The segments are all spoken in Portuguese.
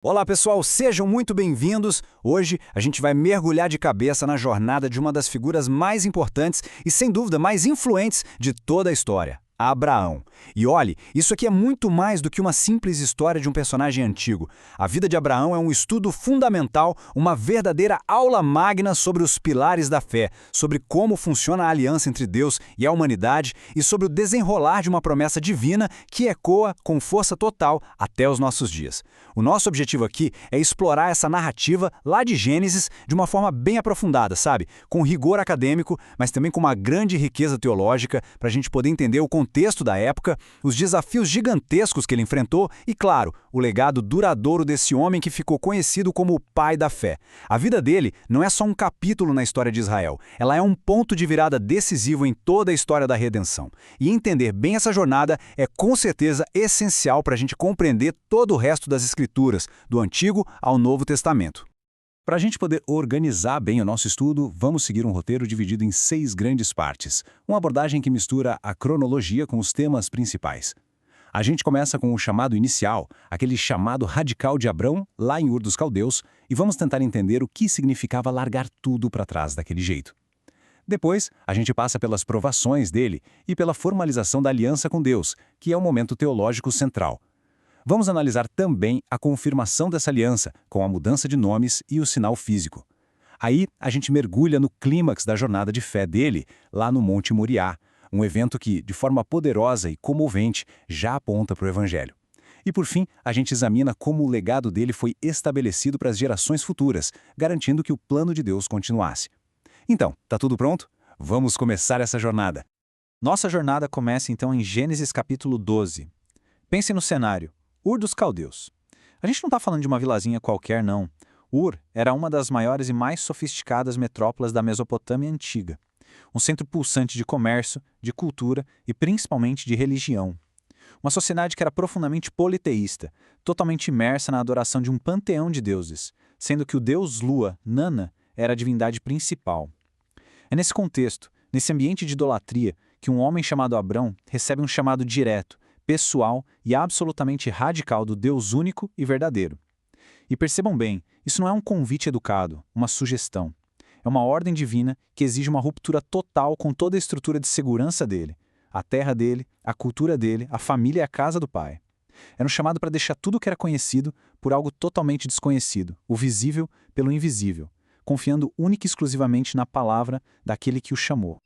Olá pessoal, sejam muito bem-vindos. Hoje a gente vai mergulhar de cabeça na jornada de uma das figuras mais importantes e, sem dúvida, mais influentes de toda a história, Abraão. E olhe, isso aqui é muito mais do que uma simples história de um personagem antigo. A vida de Abraão é um estudo fundamental, uma verdadeira aula magna sobre os pilares da fé, sobre como funciona a aliança entre Deus e a humanidade e sobre o desenrolar de uma promessa divina que ecoa com força total até os nossos dias. O nosso objetivo aqui é explorar essa narrativa lá de Gênesis de uma forma bem aprofundada, sabe? Com rigor acadêmico, mas também com uma grande riqueza teológica para a gente poder entender o contexto da época, os desafios gigantescos que ele enfrentou e, claro, o legado duradouro desse homem que ficou conhecido como o pai da fé. A vida dele não é só um capítulo na história de Israel, ela é um ponto de virada decisivo em toda a história da redenção. E entender bem essa jornada é com certeza essencial para a gente compreender todo o resto das Escrituras, do Antigo ao Novo Testamento. Para a gente poder organizar bem o nosso estudo, vamos seguir um roteiro dividido em 6 grandes partes, uma abordagem que mistura a cronologia com os temas principais. A gente começa com o chamado inicial, aquele chamado radical de Abrão, lá em Ur dos Caldeus, e vamos tentar entender o que significava largar tudo para trás daquele jeito. Depois, a gente passa pelas provações dele e pela formalização da aliança com Deus, que é o momento teológico central. Vamos analisar também a confirmação dessa aliança, com a mudança de nomes e o sinal físico. Aí, a gente mergulha no clímax da jornada de fé dele, lá no Monte Moriá, um evento que, de forma poderosa e comovente, já aponta para o Evangelho. E, por fim, a gente examina como o legado dele foi estabelecido para as gerações futuras, garantindo que o plano de Deus continuasse. Então, tá tudo pronto? Vamos começar essa jornada. Nossa jornada começa então em Gênesis capítulo 12. Pense no cenário. Ur dos Caldeus. A gente não está falando de uma vilazinha qualquer, não. Ur era uma das maiores e mais sofisticadas metrópolas da Mesopotâmia antiga. Um centro pulsante de comércio, de cultura e principalmente de religião. Uma sociedade que era profundamente politeísta, totalmente imersa na adoração de um panteão de deuses, sendo que o deus Lua, Nana, era a divindade principal. É nesse contexto, nesse ambiente de idolatria, que um homem chamado Abrão recebe um chamado direto, pessoal e absolutamente radical do Deus único e verdadeiro. E percebam bem, isso não é um convite educado, uma sugestão. É uma ordem divina que exige uma ruptura total com toda a estrutura de segurança dele, a terra dele, a cultura dele, a família e a casa do pai. Era um chamado para deixar tudo o que era conhecido por algo totalmente desconhecido, o visível pelo invisível, confiando única e exclusivamente na palavra daquele que o chamou.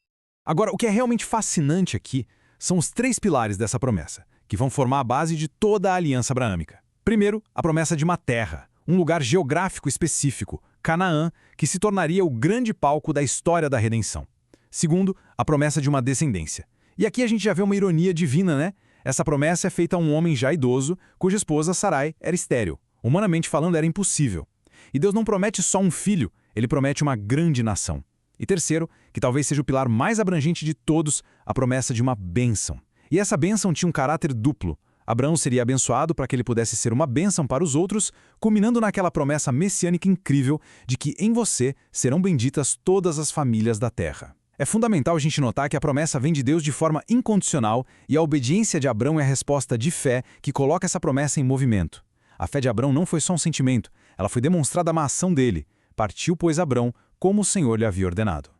Agora, o que é realmente fascinante aqui são os 3 pilares dessa promessa, que vão formar a base de toda a aliança abraâmica. Primeiro, a promessa de uma terra, um lugar geográfico específico, Canaã, que se tornaria o grande palco da história da redenção. Segundo, a promessa de uma descendência. E aqui a gente já vê uma ironia divina, né? Essa promessa é feita a um homem já idoso, cuja esposa, Sarai, era estéril. Humanamente falando, era impossível. E Deus não promete só um filho, ele promete uma grande nação. E terceiro, que talvez seja o pilar mais abrangente de todos, a promessa de uma bênção. E essa bênção tinha um caráter duplo. Abraão seria abençoado para que ele pudesse ser uma bênção para os outros, culminando naquela promessa messiânica incrível de que em você serão benditas todas as famílias da terra. É fundamental a gente notar que a promessa vem de Deus de forma incondicional e a obediência de Abraão é a resposta de fé que coloca essa promessa em movimento. A fé de Abraão não foi só um sentimento, ela foi demonstrada na ação dele. Partiu, pois, Abraão, como o Senhor lhe havia ordenado.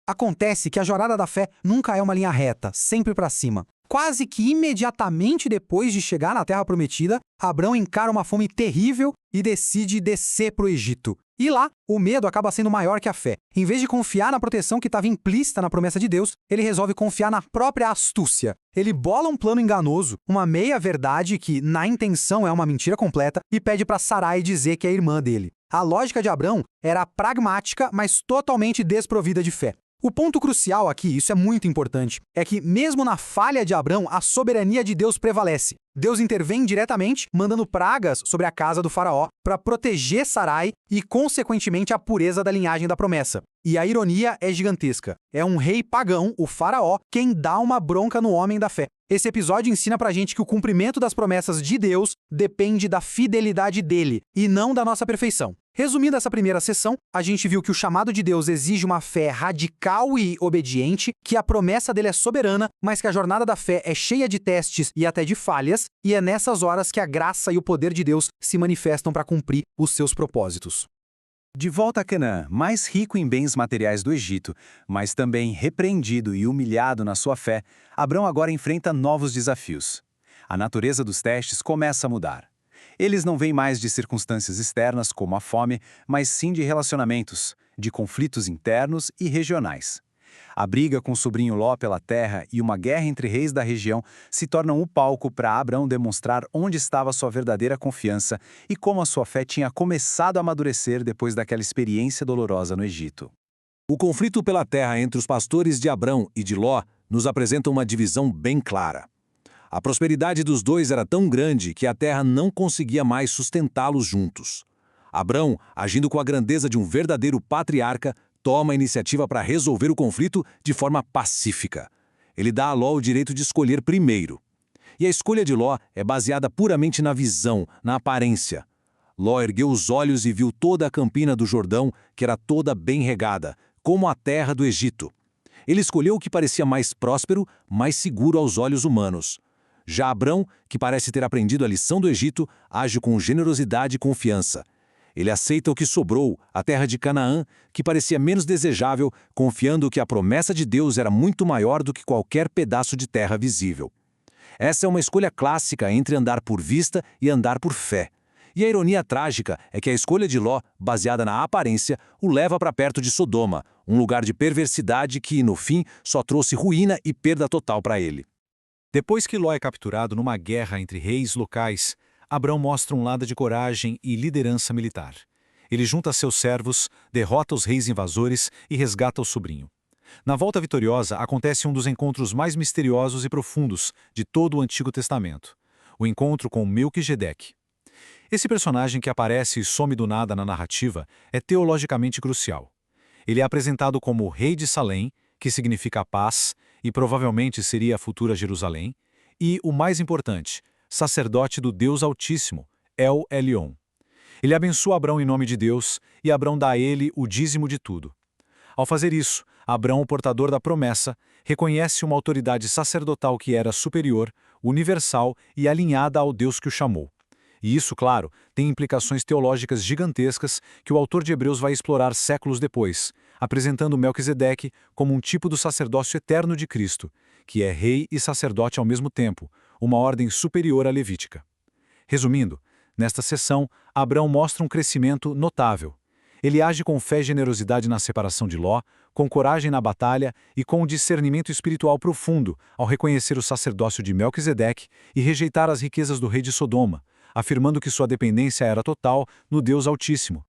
Acontece que a jornada da fé nunca é uma linha reta, sempre para cima. Quase que imediatamente depois de chegar na Terra Prometida, Abrão encara uma fome terrível e decide descer para o Egito. E lá, o medo acaba sendo maior que a fé. Em vez de confiar na proteção que estava implícita na promessa de Deus, ele resolve confiar na própria astúcia. Ele bola um plano enganoso, uma meia-verdade que, na intenção, é uma mentira completa, e pede para Sarai dizer que é irmã dele. A lógica de Abrão era pragmática, mas totalmente desprovida de fé. O ponto crucial aqui, isso é muito importante, é que mesmo na falha de Abrão, a soberania de Deus prevalece. Deus intervém diretamente, mandando pragas sobre a casa do faraó para proteger Sarai e, consequentemente, a pureza da linhagem da promessa. E a ironia é gigantesca. É um rei pagão, o faraó, quem dá uma bronca no homem da fé. Esse episódio ensina pra gente que o cumprimento das promessas de Deus depende da fidelidade dele, e não da nossa perfeição. Resumindo essa primeira sessão, a gente viu que o chamado de Deus exige uma fé radical e obediente, que a promessa dele é soberana, mas que a jornada da fé é cheia de testes e até de falhas, e é nessas horas que a graça e o poder de Deus se manifestam para cumprir os seus propósitos. De volta a Canaã, mais rico em bens materiais do Egito, mas também repreendido e humilhado na sua fé, Abrão agora enfrenta novos desafios. A natureza dos testes começa a mudar. Eles não vêm mais de circunstâncias externas, como a fome, mas sim de relacionamentos, de conflitos internos e regionais. A briga com o sobrinho Ló pela terra e uma guerra entre reis da região se tornam o palco para Abrão demonstrar onde estava sua verdadeira confiança e como a sua fé tinha começado a amadurecer depois daquela experiência dolorosa no Egito. O conflito pela terra entre os pastores de Abrão e de Ló nos apresenta uma divisão bem clara. A prosperidade dos dois era tão grande que a terra não conseguia mais sustentá-los juntos. Abrão, agindo com a grandeza de um verdadeiro patriarca, toma a iniciativa para resolver o conflito de forma pacífica. Ele dá a Ló o direito de escolher primeiro. E a escolha de Ló é baseada puramente na visão, na aparência. Ló ergueu os olhos e viu toda a campina do Jordão, que era toda bem regada, como a terra do Egito. Ele escolheu o que parecia mais próspero, mais seguro aos olhos humanos. Já Abrão, que parece ter aprendido a lição do Egito, age com generosidade e confiança. Ele aceita o que sobrou, a terra de Canaã, que parecia menos desejável, confiando que a promessa de Deus era muito maior do que qualquer pedaço de terra visível. Essa é uma escolha clássica entre andar por vista e andar por fé. E a ironia trágica é que a escolha de Ló, baseada na aparência, o leva para perto de Sodoma, um lugar de perversidade que, no fim, só trouxe ruína e perda total para ele. Depois que Ló é capturado numa guerra entre reis locais, Abrão mostra um lado de coragem e liderança militar. Ele junta seus servos, derrota os reis invasores e resgata o sobrinho. Na volta vitoriosa, acontece um dos encontros mais misteriosos e profundos de todo o Antigo Testamento, o encontro com Melquisedeque. Esse personagem que aparece e some do nada na narrativa é teologicamente crucial. Ele é apresentado como rei de Salém, que significa paz, e provavelmente seria a futura Jerusalém, e, o mais importante, sacerdote do Deus Altíssimo, El Elyon. Ele abençoa Abrão em nome de Deus, e Abrão dá a ele o dízimo de tudo. Ao fazer isso, Abrão, o portador da promessa, reconhece uma autoridade sacerdotal que era superior, universal e alinhada ao Deus que o chamou. E isso, claro, tem implicações teológicas gigantescas que o autor de Hebreus vai explorar séculos depois, apresentando Melquisedeque como um tipo do sacerdócio eterno de Cristo, que é rei e sacerdote ao mesmo tempo, uma ordem superior à levítica. Resumindo, nesta sessão, Abrão mostra um crescimento notável. Ele age com fé e generosidade na separação de Ló, com coragem na batalha e com um discernimento espiritual profundo ao reconhecer o sacerdócio de Melquisedeque e rejeitar as riquezas do rei de Sodoma, afirmando que sua dependência era total no Deus Altíssimo.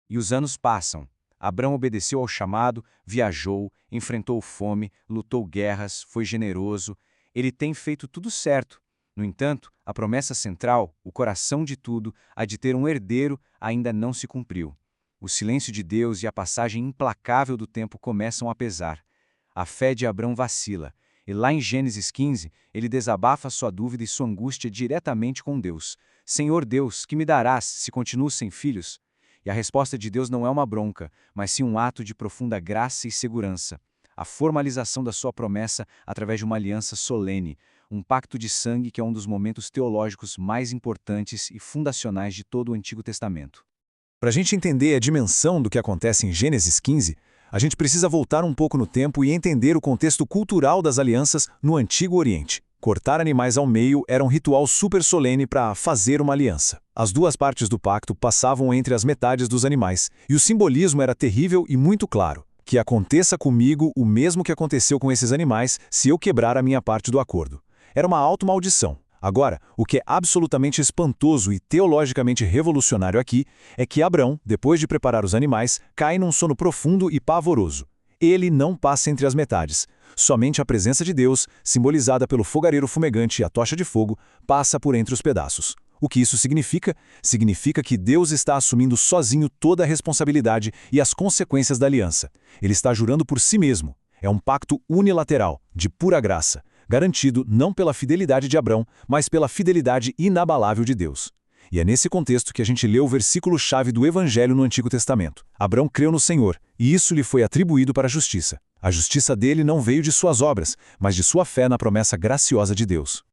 E os anos passam. Abrão obedeceu ao chamado, viajou, enfrentou fome, lutou guerras, foi generoso. Ele tem feito tudo certo. No entanto, a promessa central, o coração de tudo, a de ter um herdeiro, ainda não se cumpriu. O silêncio de Deus e a passagem implacável do tempo começam a pesar. A fé de Abrão vacila, e lá em Gênesis 15, ele desabafa sua dúvida e sua angústia diretamente com Deus. Senhor Deus, que me darás se continuo sem filhos? E a resposta de Deus não é uma bronca, mas sim um ato de profunda graça e segurança. A formalização da sua promessa através de uma aliança solene, um pacto de sangue que é um dos momentos teológicos mais importantes e fundacionais de todo o Antigo Testamento. Para a gente entender a dimensão do que acontece em Gênesis 15, a gente precisa voltar um pouco no tempo e entender o contexto cultural das alianças no Antigo Oriente. Cortar animais ao meio era um ritual super solene para fazer uma aliança. As duas partes do pacto passavam entre as metades dos animais, e o simbolismo era terrível e muito claro. Que aconteça comigo o mesmo que aconteceu com esses animais se eu quebrar a minha parte do acordo. Era uma automaldição. Agora, o que é absolutamente espantoso e teologicamente revolucionário aqui é que Abrão, depois de preparar os animais, cai num sono profundo e pavoroso. Ele não passa entre as metades. Somente a presença de Deus, simbolizada pelo fogareiro fumegante e a tocha de fogo, passa por entre os pedaços. O que isso significa? Significa que Deus está assumindo sozinho toda a responsabilidade e as consequências da aliança. Ele está jurando por si mesmo. É um pacto unilateral, de pura graça, garantido não pela fidelidade de Abrão, mas pela fidelidade inabalável de Deus. E é nesse contexto que a gente lê o versículo-chave do Evangelho no Antigo Testamento. Abrão creu no Senhor, e isso lhe foi atribuído para a justiça. A justiça dele não veio de suas obras, mas de sua fé na promessa graciosa de Deus.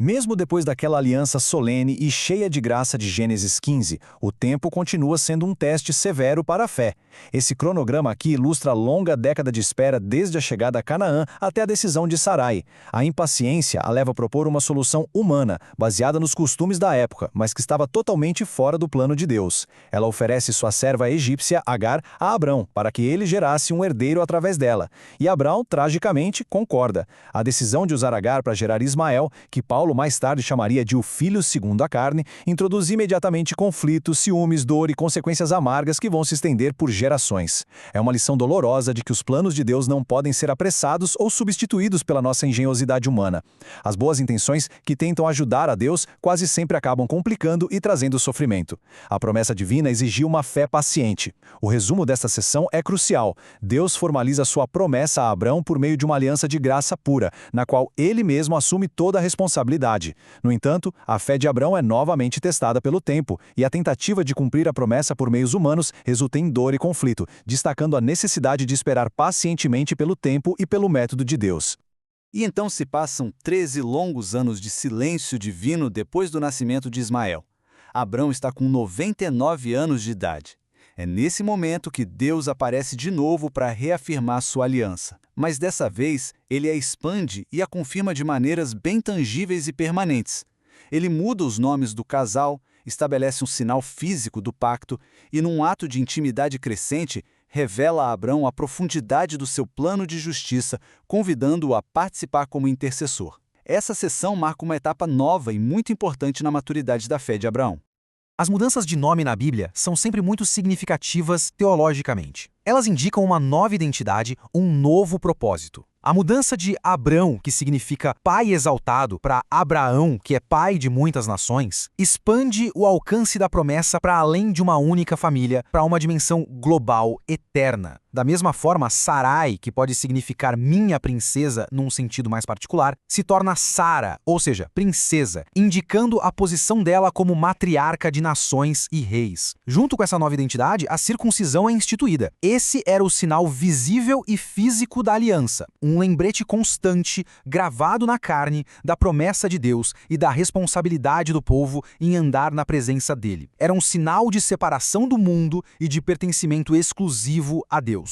Mesmo depois daquela aliança solene e cheia de graça de Gênesis 15, o tempo continua sendo um teste severo para a fé. Esse cronograma aqui ilustra a longa década de espera desde a chegada a Canaã até a decisão de Sarai. A impaciência a leva a propor uma solução humana, baseada nos costumes da época, mas que estava totalmente fora do plano de Deus. Ela oferece sua serva egípcia, Agar, a Abrão, para que ele gerasse um herdeiro através dela. E Abrão, tragicamente, concorda. A decisão de usar Agar para gerar Ismael, que Paulo mais tarde chamaria de o filho segundo a carne, introduz imediatamente conflitos, ciúmes, dor e consequências amargas que vão se estender por gerações. É uma lição dolorosa de que os planos de Deus não podem ser apressados ou substituídos pela nossa engenhosidade humana. As boas intenções que tentam ajudar a Deus quase sempre acabam complicando e trazendo sofrimento. A promessa divina exigiu uma fé paciente. O resumo desta sessão é crucial. Deus formaliza sua promessa a Abrão por meio de uma aliança de graça pura, na qual ele mesmo assume toda a responsabilidade. No entanto, a fé de Abrão é novamente testada pelo tempo, e a tentativa de cumprir a promessa por meios humanos resulta em dor e conflito, destacando a necessidade de esperar pacientemente pelo tempo e pelo método de Deus. E então se passam 13 longos anos de silêncio divino depois do nascimento de Ismael. Abrão está com 99 anos de idade. É nesse momento que Deus aparece de novo para reafirmar sua aliança. Mas dessa vez, ele a expande e a confirma de maneiras bem tangíveis e permanentes. Ele muda os nomes do casal, estabelece um sinal físico do pacto e, num ato de intimidade crescente, revela a Abrão a profundidade do seu plano de justiça, convidando-o a participar como intercessor. Essa sessão marca uma etapa nova e muito importante na maturidade da fé de Abraão. As mudanças de nome na Bíblia são sempre muito significativas teologicamente. Elas indicam uma nova identidade, um novo propósito. A mudança de Abrão, que significa pai exaltado, para Abraão, que é pai de muitas nações, expande o alcance da promessa para além de uma única família, para uma dimensão global, eterna. Da mesma forma, Sarai, que pode significar minha princesa num sentido mais particular, se torna Sara, ou seja, princesa, indicando a posição dela como matriarca de nações e reis. Junto com essa nova identidade, a circuncisão é instituída. Esse era o sinal visível e físico da aliança, um lembrete constante, gravado na carne, da promessa de Deus e da responsabilidade do povo em andar na presença dele. Era um sinal de separação do mundo e de pertencimento exclusivo a Deus.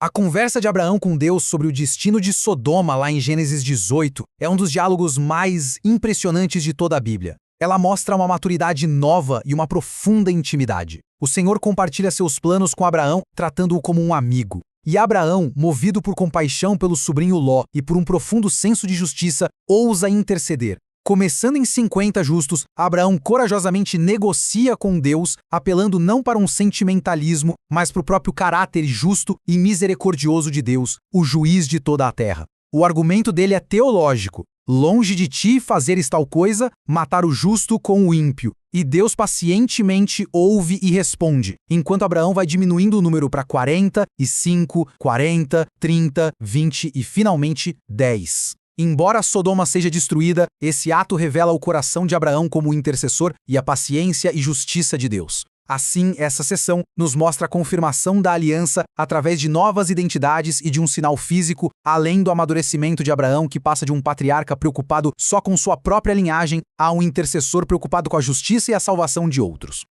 A conversa de Abraão com Deus sobre o destino de Sodoma, lá em Gênesis 18, é um dos diálogos mais impressionantes de toda a Bíblia. Ela mostra uma maturidade nova e uma profunda intimidade. O Senhor compartilha seus planos com Abraão, tratando-o como um amigo. E Abraão, movido por compaixão pelo sobrinho Ló e por um profundo senso de justiça, ousa interceder. Começando em 50 justos, Abraão corajosamente negocia com Deus, apelando não para um sentimentalismo, mas para o próprio caráter justo e misericordioso de Deus, o juiz de toda a terra. O argumento dele é teológico. Longe de ti fazeres tal coisa, matar o justo com o ímpio. E Deus pacientemente ouve e responde, enquanto Abraão vai diminuindo o número para 45, 40, 30, 20 e finalmente 10. Embora Sodoma seja destruída, esse ato revela o coração de Abraão como intercessor e a paciência e justiça de Deus. Assim, essa sessão nos mostra a confirmação da aliança através de novas identidades e de um sinal físico, além do amadurecimento de Abraão, que passa de um patriarca preocupado só com sua própria linhagem a um intercessor preocupado com a justiça e a salvação de outros.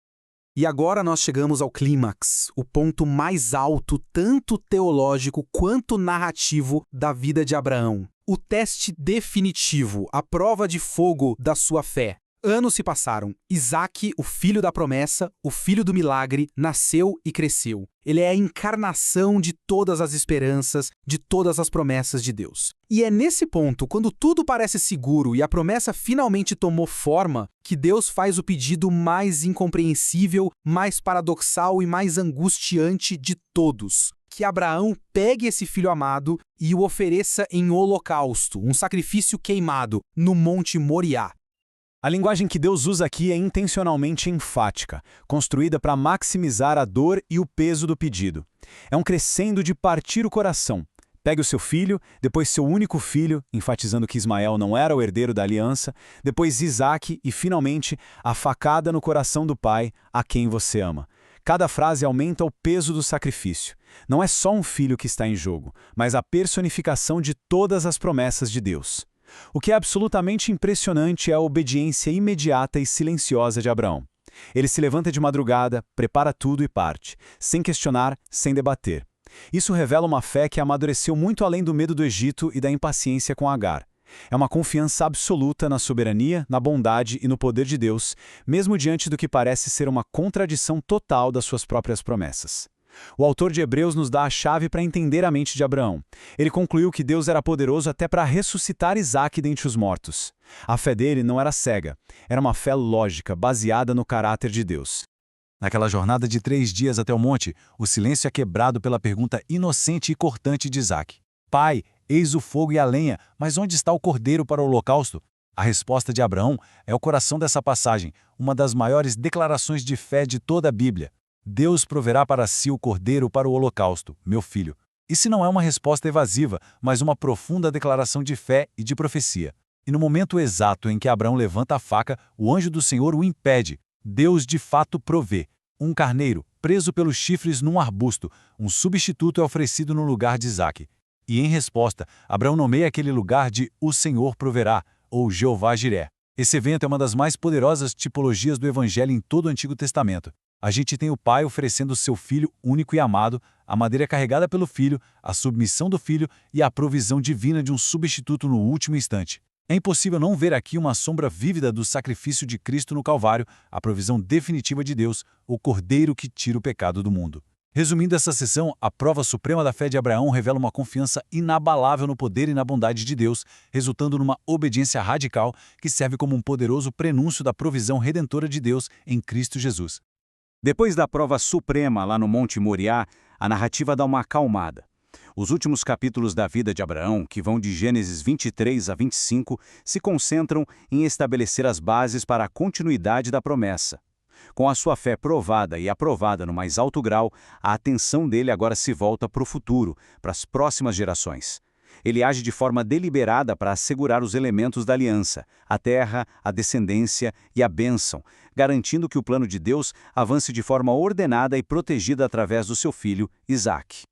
E agora nós chegamos ao clímax, o ponto mais alto, tanto teológico quanto narrativo, da vida de Abraão. O teste definitivo, a prova de fogo da sua fé. Anos se passaram. Isaque, o filho da promessa, o filho do milagre, nasceu e cresceu. Ele é a encarnação de todas as esperanças, de todas as promessas de Deus. E é nesse ponto, quando tudo parece seguro e a promessa finalmente tomou forma, que Deus faz o pedido mais incompreensível, mais paradoxal e mais angustiante de todos. Que Abraão pegue esse filho amado e o ofereça em holocausto, um sacrifício queimado, no Monte Moriá. A linguagem que Deus usa aqui é intencionalmente enfática, construída para maximizar a dor e o peso do pedido. É um crescendo de partir o coração. Pegue o seu filho, depois seu único filho, enfatizando que Ismael não era o herdeiro da aliança, depois Isaque e, finalmente, a facada no coração do pai, a quem você ama. Cada frase aumenta o peso do sacrifício. Não é só um filho que está em jogo, mas a personificação de todas as promessas de Deus. O que é absolutamente impressionante é a obediência imediata e silenciosa de Abraão. Ele se levanta de madrugada, prepara tudo e parte, sem questionar, sem debater. Isso revela uma fé que amadureceu muito além do medo do Egito e da impaciência com Agar. É uma confiança absoluta na soberania, na bondade e no poder de Deus, mesmo diante do que parece ser uma contradição total das suas próprias promessas. O autor de Hebreus nos dá a chave para entender a mente de Abraão. Ele concluiu que Deus era poderoso até para ressuscitar Isaque dentre os mortos. A fé dele não era cega, era uma fé lógica, baseada no caráter de Deus. Naquela jornada de 3 dias até o monte, o silêncio é quebrado pela pergunta inocente e cortante de Isaque. Pai, eis o fogo e a lenha, mas onde está o cordeiro para o holocausto? A resposta de Abraão é o coração dessa passagem, uma das maiores declarações de fé de toda a Bíblia. Deus proverá para si o cordeiro para o holocausto, meu filho. Isso não é uma resposta evasiva, mas uma profunda declaração de fé e de profecia. E no momento exato em que Abraão levanta a faca, o anjo do Senhor o impede. Deus de fato provê. Um carneiro, preso pelos chifres num arbusto, um substituto é oferecido no lugar de Isaque. E em resposta, Abraão nomeia aquele lugar de O Senhor proverá, ou Jeová Jiré. Esse evento é uma das mais poderosas tipologias do Evangelho em todo o Antigo Testamento. A gente tem o pai oferecendo o seu filho único e amado, a madeira carregada pelo filho, a submissão do filho e a provisão divina de um substituto no último instante. É impossível não ver aqui uma sombra vívida do sacrifício de Cristo no Calvário, a provisão definitiva de Deus, o cordeiro que tira o pecado do mundo. Resumindo essa sessão, a prova suprema da fé de Abraão revela uma confiança inabalável no poder e na bondade de Deus, resultando numa obediência radical que serve como um poderoso prenúncio da provisão redentora de Deus em Cristo Jesus. Depois da prova suprema lá no Monte Moriá, a narrativa dá uma acalmada. Os últimos capítulos da vida de Abraão, que vão de Gênesis 23 a 25, se concentram em estabelecer as bases para a continuidade da promessa. Com a sua fé provada e aprovada no mais alto grau, a atenção dele agora se volta para o futuro, para as próximas gerações. Ele age de forma deliberada para assegurar os elementos da aliança, a terra, a descendência e a bênção, garantindo que o plano de Deus avance de forma ordenada e protegida através do seu filho, Isaque.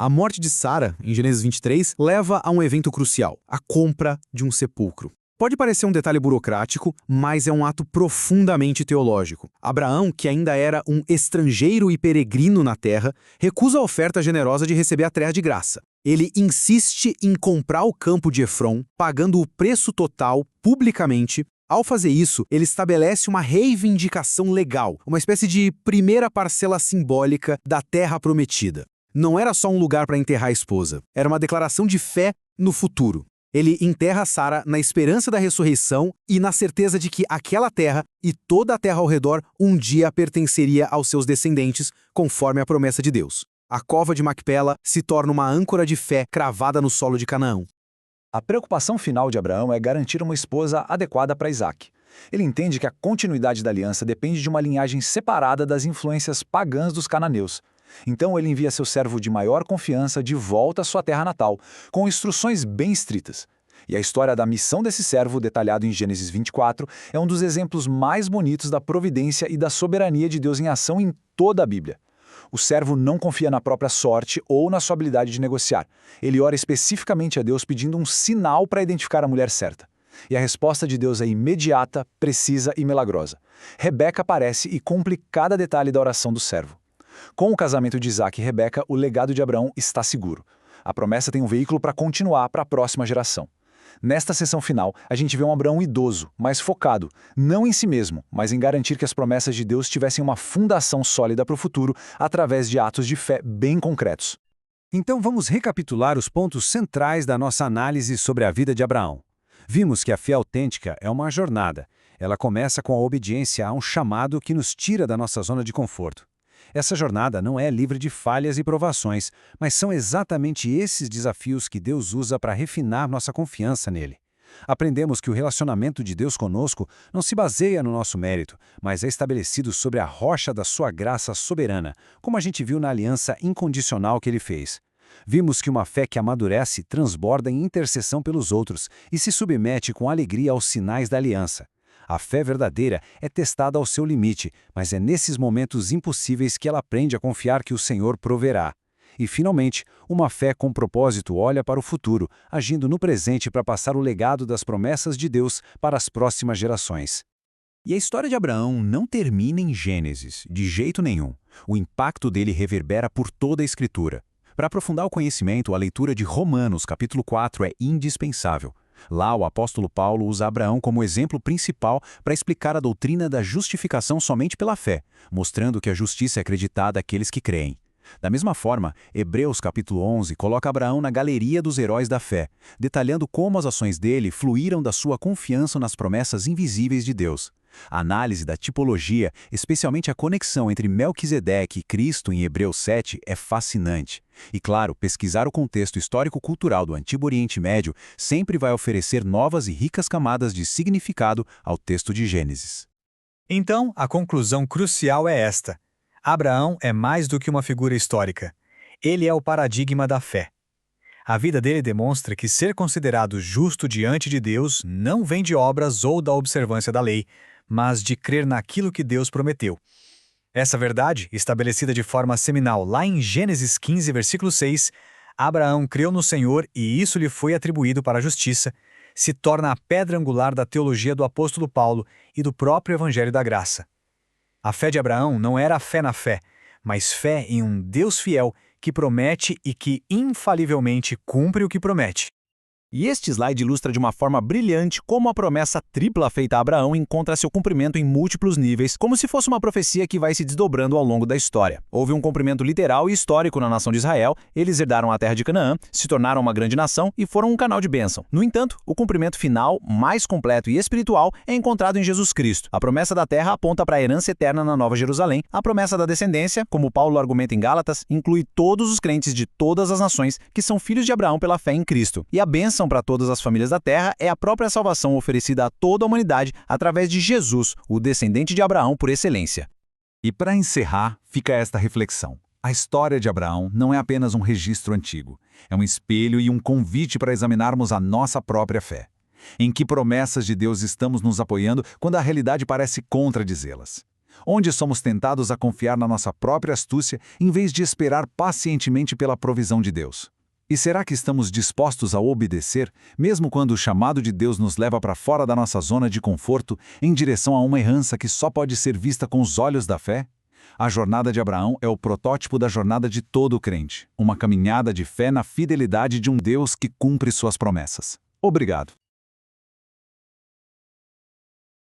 A morte de Sara, em Gênesis 23, leva a um evento crucial, a compra de um sepulcro. Pode parecer um detalhe burocrático, mas é um ato profundamente teológico. Abraão, que ainda era um estrangeiro e peregrino na terra, recusa a oferta generosa de receber a terra de graça. Ele insiste em comprar o campo de Efron, pagando o preço total publicamente. Ao fazer isso, ele estabelece uma reivindicação legal, uma espécie de primeira parcela simbólica da terra prometida. Não era só um lugar para enterrar a esposa, era uma declaração de fé no futuro. Ele enterra Sara na esperança da ressurreição e na certeza de que aquela terra e toda a terra ao redor um dia pertenceria aos seus descendentes, conforme a promessa de Deus. A cova de Macpela se torna uma âncora de fé cravada no solo de Canaã. A preocupação final de Abraão é garantir uma esposa adequada para Isaque. Ele entende que a continuidade da aliança depende de uma linhagem separada das influências pagãs dos cananeus. Então ele envia seu servo de maior confiança de volta à sua terra natal, com instruções bem estritas. E a história da missão desse servo, detalhado em Gênesis 24, é um dos exemplos mais bonitos da providência e da soberania de Deus em ação em toda a Bíblia. O servo não confia na própria sorte ou na sua habilidade de negociar. Ele ora especificamente a Deus pedindo um sinal para identificar a mulher certa. E a resposta de Deus é imediata, precisa e milagrosa. Rebeca aparece e cumpre cada detalhe da oração do servo. Com o casamento de Isaque e Rebeca, o legado de Abraão está seguro. A promessa tem um veículo para continuar para a próxima geração. Nesta sessão final, a gente vê um Abraão idoso, mas focado, não em si mesmo, mas em garantir que as promessas de Deus tivessem uma fundação sólida para o futuro através de atos de fé bem concretos. Então vamos recapitular os pontos centrais da nossa análise sobre a vida de Abraão. Vimos que a fé autêntica é uma jornada. Ela começa com a obediência a um chamado que nos tira da nossa zona de conforto. Essa jornada não é livre de falhas e provações, mas são exatamente esses desafios que Deus usa para refinar nossa confiança nele. Aprendemos que o relacionamento de Deus conosco não se baseia no nosso mérito, mas é estabelecido sobre a rocha da sua graça soberana, como a gente viu na aliança incondicional que ele fez. Vimos que uma fé que amadurece transborda em intercessão pelos outros e se submete com alegria aos sinais da aliança. A fé verdadeira é testada ao seu limite, mas é nesses momentos impossíveis que ela aprende a confiar que o Senhor proverá. E, finalmente, uma fé com propósito olha para o futuro, agindo no presente para passar o legado das promessas de Deus para as próximas gerações. E a história de Abraão não termina em Gênesis, de jeito nenhum. O impacto dele reverbera por toda a Escritura. Para aprofundar o conhecimento, a leitura de Romanos, capítulo 4, é indispensável. Lá, o apóstolo Paulo usa Abraão como exemplo principal para explicar a doutrina da justificação somente pela fé, mostrando que a justiça é acreditada àqueles que creem. Da mesma forma, Hebreus capítulo 11 coloca Abraão na galeria dos heróis da fé, detalhando como as ações dele fluíram da sua confiança nas promessas invisíveis de Deus. A análise da tipologia, especialmente a conexão entre Melquisedeque e Cristo em Hebreus 7, é fascinante. E claro, pesquisar o contexto histórico-cultural do Antigo Oriente Médio sempre vai oferecer novas e ricas camadas de significado ao texto de Gênesis. Então, a conclusão crucial é esta. Abraão é mais do que uma figura histórica. Ele é o paradigma da fé. A vida dele demonstra que ser considerado justo diante de Deus não vem de obras ou da observância da lei, mas de crer naquilo que Deus prometeu. Essa verdade, estabelecida de forma seminal lá em Gênesis 15, versículo 6, Abraão creu no Senhor e isso lhe foi atribuído para a justiça, se torna a pedra angular da teologia do apóstolo Paulo e do próprio Evangelho da Graça. A fé de Abraão não era a fé na fé, mas fé em um Deus fiel que promete e que infalivelmente cumpre o que promete. E este slide ilustra de uma forma brilhante como a promessa tripla feita a Abraão encontra seu cumprimento em múltiplos níveis, como se fosse uma profecia que vai se desdobrando ao longo da história. Houve um cumprimento literal e histórico na nação de Israel, eles herdaram a terra de Canaã, se tornaram uma grande nação e foram um canal de bênção. No entanto, o cumprimento final, mais completo e espiritual, é encontrado em Jesus Cristo. A promessa da terra aponta para a herança eterna na Nova Jerusalém. A promessa da descendência, como Paulo argumenta em Gálatas, inclui todos os crentes de todas as nações que são filhos de Abraão pela fé em Cristo. E a bênção para todas as famílias da terra é a própria salvação oferecida a toda a humanidade através de Jesus, o descendente de Abraão por excelência. E para encerrar, fica esta reflexão. A história de Abraão não é apenas um registro antigo. É um espelho e um convite para examinarmos a nossa própria fé. Em que promessas de Deus estamos nos apoiando quando a realidade parece contradizê-las? Onde somos tentados a confiar na nossa própria astúcia em vez de esperar pacientemente pela provisão de Deus? E será que estamos dispostos a obedecer, mesmo quando o chamado de Deus nos leva para fora da nossa zona de conforto, em direção a uma errança que só pode ser vista com os olhos da fé? A jornada de Abraão é o protótipo da jornada de todo crente, uma caminhada de fé na fidelidade de um Deus que cumpre suas promessas. Obrigado.